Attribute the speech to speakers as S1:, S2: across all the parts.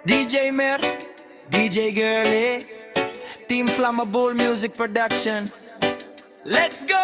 S1: DJ Mer, DJ Girly, Team Flammable Music Production. Let's go!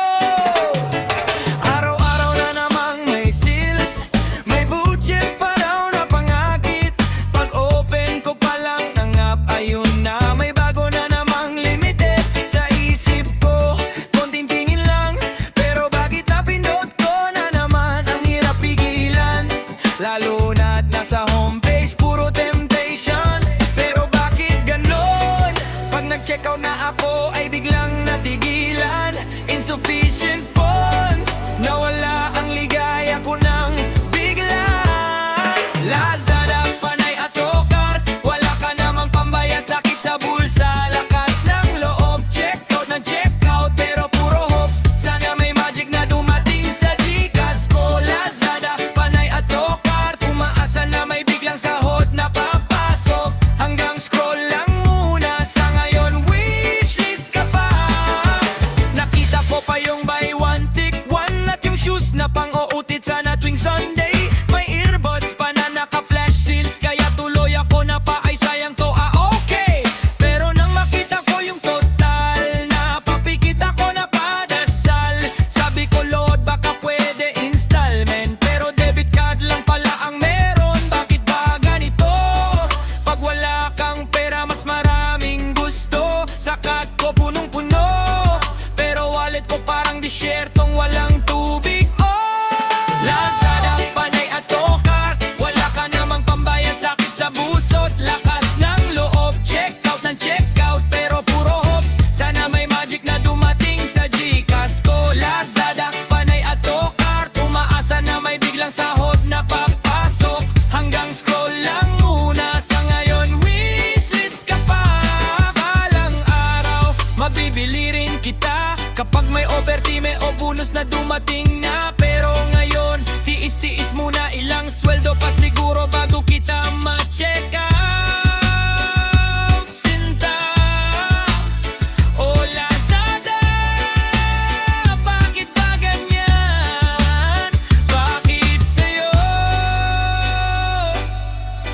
S1: Araw-araw na namang may sales, may budget pa raw na pangakit. Pag open ko pa lang ng app, ayun na, may bago na namang limited. Sa isip ko, konting tingin lang, pero bakit napindot ko na naman? Ang hirap pigilan, lalo na't nasa homepage, puro temptation. Pero bakit ganon? Pag nag-check out na ako, ay biglang natigilan. Insufficient funds, nawala ang ligaya ko ng bigla. Lazada, Panay at Ocart, wala ka namang pambayad, sakit sa bulsa. Lakas ng loob, check out ng check out, pero puro hopes. Sana may magic na dumating sa Gcash ko. Lazada, Panay at Ocart, umaasa na may biglang sahod na papasok. Hanggang scroll lang muna, sa ngayon wishlist ka pa. Nakita ko pa yung buy one take one, at yung shoes na pang-uutit sana tuwing Sunday. May earbuds pa na naka-flash seals, kaya tuloy ako na pa, ay sayang to, okay. Pero nang makita ko yung total, napapikit ako na padasal. Sabi ko, Lord, baka pwede installment, pero debit card lang pala ang meron. Bakit ba ganito? Pag wala kang pera, mas maraming gusto. Sa card ko punong-puno, pero wallet ko parang disyertong walang tubig. Lazada, Panay at Ocart, wala ka namang pambayad, sakit sa busot. Lakas ng loob, check out ng check out, pero puro hopes. Sana may magic na dumating sa Gcash ko. Lazada, Panay at Ocart, umaasa na may biglang sahod na papasok. Hanggang scroll lang muna, sa ngayon wishlist ka pa. Balang araw, mabibili rin kita kapag may overtime o bonus na dumating na. Pero ngayon, tiis-tiis muna, ilang sweldo pa siguro bago kita ma-check out. Sinta o Lazada, bakit ba ganyan? Bakit sa'yo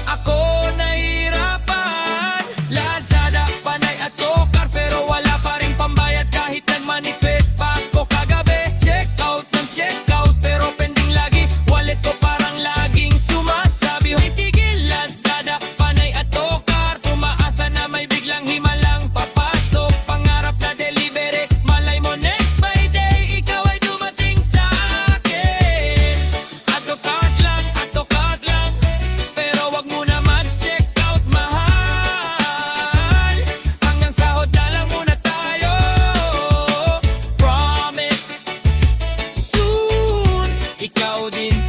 S1: ako nahirapan? Lazada, Panay at Ocart, pero wala pa rin pambayad kahit nag-manifest pa ako kagabi. Check out ng check out, pero pending lagi. Wallet ko parang laging sumasabi, hoy tigil. Lazada, Panay at Ocart, umaasa na may biglang himalang papasok. Pangarap na delivery, malay mo next by day, ikaw ay dumating sa akin. Ocart lang, pero wag mo naman check out, mahal. Hanggang sahod na lang muna tayo. Promise, soon ikaw din